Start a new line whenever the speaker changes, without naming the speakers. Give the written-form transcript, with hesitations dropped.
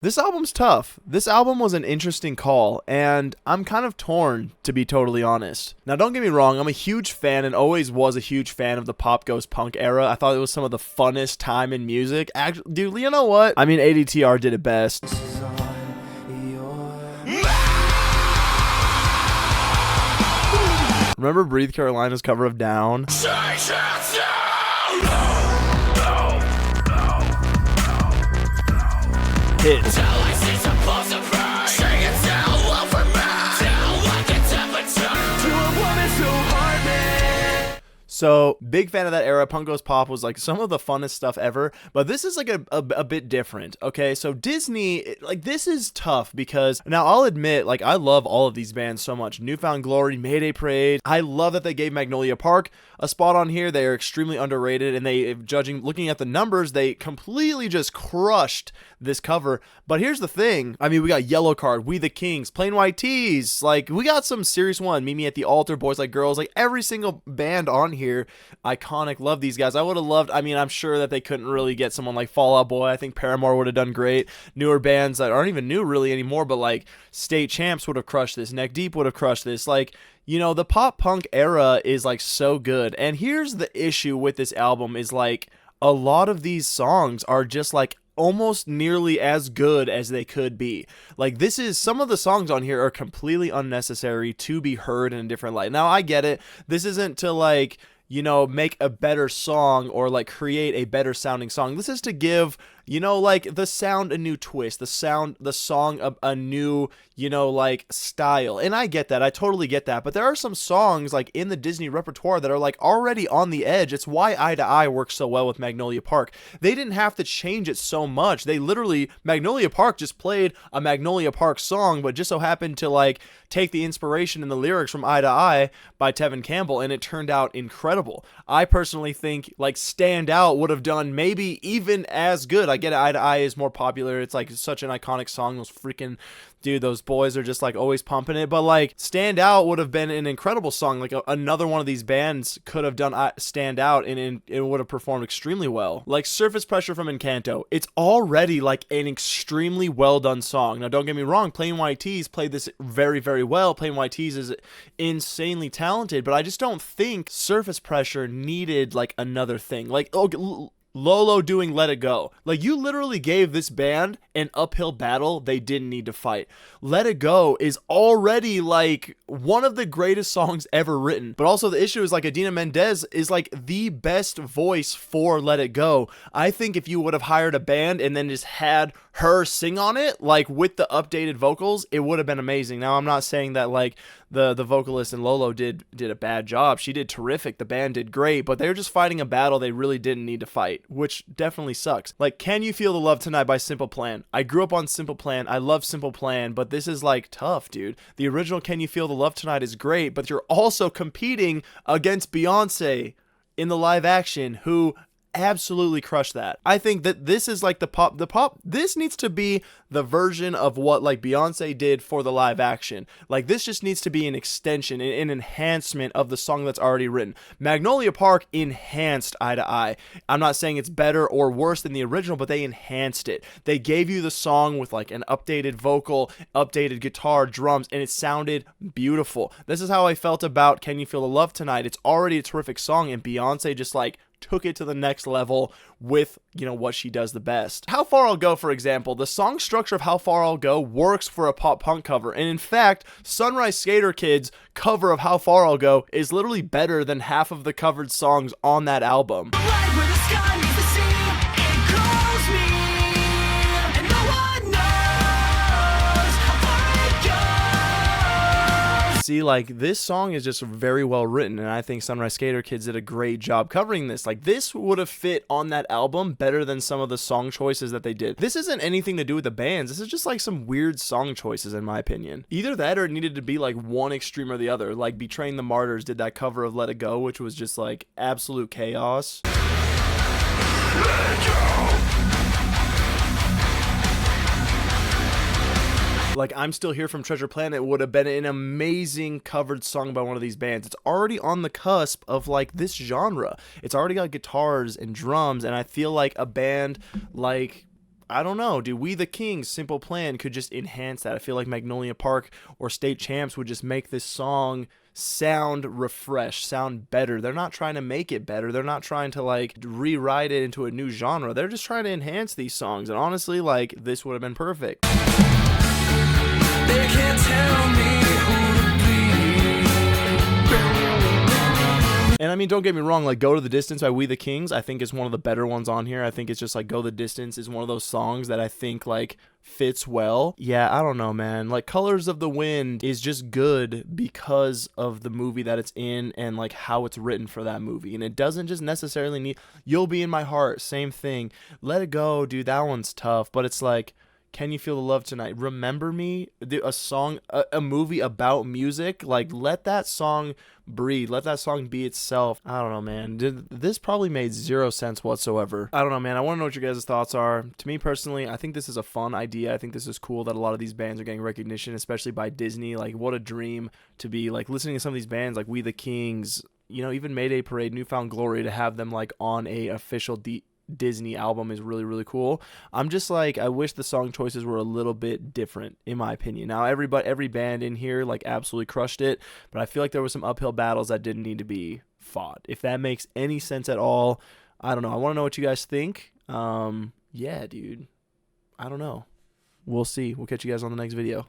This album's tough. This album was an interesting call, and I'm kind of torn, to be totally honest. Now, don't get me wrong, I'm a huge fan and always was a huge fan of the Pop Goes Punk era. I thought it was some of the funnest time in music. Actually, dude, you know what? I mean, ADTR did it best. Remember Breathe Carolina's cover of Down? Hits. So, big fan of that era. Punk Goes Pop was like some of the funnest stuff ever, but this is like a bit different, okay? So, Disney, like, this is tough because, now I'll admit, like, I love all of these bands so much. New Found Glory, Mayday Parade. I love that they gave Magnolia Park a spot on here. They are extremely underrated, and looking at the numbers, they completely just crushed this cover. But here's the thing. I mean, we got Yellow Card, We the Kings, Plain White Tees. Like, we got some serious one. Meet Me at the Altar, Boys Like Girls. Like, every single band on here, iconic. Love these guys. I would have loved, I mean, I'm sure that they couldn't really get someone like Fall Out Boy. I think Paramore would have done great. Newer bands that aren't even new really anymore, but like State Champs would have crushed this. Neck Deep would have crushed this. Like, you know, the pop punk era is like so good. And here's the issue with this album is like a lot of these songs are just like almost nearly as good as they could be. Like, this is, some of the songs on here are completely unnecessary to be heard in a different light. Now, I get it. This isn't to like, you know, make a better song or like create a better sounding song. This is to give, you know, like the sound a new twist, the song a new, you know, like style. And I get that. I totally get that. But there are some songs like in the Disney repertoire that are like already on the edge. It's why Eye to Eye works so well with Magnolia Park. They didn't have to change it so much. They literally, Magnolia Park just played a Magnolia Park song, but just so happened to like take the inspiration and the lyrics from Eye to Eye by Tevin Campbell, and it turned out incredible. I personally think like Stand Out would have done maybe even as good. I get it, Eye to Eye is more popular. It's like such an iconic song. Those freaking, dude, those boys are just like always pumping it. But like Stand Out would have been an incredible song. Like another one of these bands could have done Stand Out, and it would have performed extremely well. Like Surface Pressure from Encanto, it's already like an extremely well done song. Now don't get me wrong, Plain White Tees played this very, very well. Plain White Tees is insanely talented, but I just don't think Surface Pressure needed like another thing. Like, oh, Lolo doing Let It Go. Like, you literally gave this band an uphill battle they didn't need to fight. Let It Go is already like one of the greatest songs ever written. But also the issue is like Idina Mendes is like the best voice for Let It Go. I think if you would have hired a band and then just had her sing on it, like with the updated vocals, it would have been amazing. Now, I'm not saying that like the vocalist and Lolo did a bad job. She did terrific. The band did great, but they were just fighting a battle they really didn't need to fight, which definitely sucks. Like, Can You Feel the Love Tonight by Simple Plan. I grew up on Simple Plan. I love Simple Plan, but this is like tough, dude. The original Can You Feel the Love Tonight is great, but you're also competing against Beyonce in the live action, who absolutely crushed that. I think that this is like the pop, this needs to be the version of what like Beyonce did for the live action. Like, this just needs to be an extension, an enhancement of the song that's already written. Magnolia Park enhanced Eye to Eye. I'm not saying it's better or worse than the original, but they enhanced it. They gave you the song with like an updated vocal, updated guitar, drums, and it sounded beautiful. This is how I felt about Can You Feel the Love Tonight. It's already a terrific song, and Beyonce just like took it to the next level with, you know, what she does the best. How Far I'll Go, for example, the song structure of How Far I'll Go works for a pop punk cover. And in fact, Sunrise Skater Kids' cover of How Far I'll Go is literally better than half of the covered songs on that album. See, like, this song is just very well written, and I think Sunrise Skater Kids did a great job covering this. Like, this would have fit on that album better than some of the song choices that they did. This isn't anything to do with the bands. This is just like some weird song choices, in my opinion. Either that or it needed to be like one extreme or the other. Like, Betraying the Martyrs did that cover of Let It Go, which was just like absolute chaos. Let it go. Like, I'm Still Here from Treasure Planet would have been an amazing covered song by one of these bands. It's already on the cusp of like this genre. It's already got guitars and drums, and I feel like a band like I don't know, dude. We the Kings, Simple Plan could just enhance that. I feel like Magnolia Park or State Champs would just make this song sound refreshed, sound better. They're not trying to make it better. They're not trying to like rewrite it into a new genre. They're just trying to enhance these songs. And honestly, like, this would have been perfect.
They can't tell me who to be.
And I mean, don't get me wrong, like Go to the Distance by We the Kings, I think is one of the better ones on here. I think it's just like Go the Distance is one of those songs that I think like fits well. Yeah, I don't know, man. Like Colors of the Wind is just good because of the movie that it's in and like how it's written for that movie. And it doesn't just necessarily need You'll Be in My Heart, same thing. Let It Go, dude, that one's tough, but it's like Can You Feel the Love Tonight? Remember Me, a song, a movie about music. Like, let that song breathe. Let that song be itself. I don't know, man. This probably made zero sense whatsoever. I don't know, man. I want to know what your guys' thoughts are. To me personally, I think this is a fun idea. I think this is cool that a lot of these bands are getting recognition, especially by Disney. Like, what a dream to be like listening to some of these bands like We the Kings, you know, even Mayday Parade, Newfound Glory, to have them like on a official Disney album is really, really cool. I'm just like, I wish the song choices were a little bit different, in my opinion. Now, every band in here like absolutely crushed it, but I feel like there were some uphill battles that didn't need to be fought. If that makes any sense at all, I don't know. I want to know what you guys think. Yeah, dude. I don't know. We'll see. We'll catch you guys on the next video.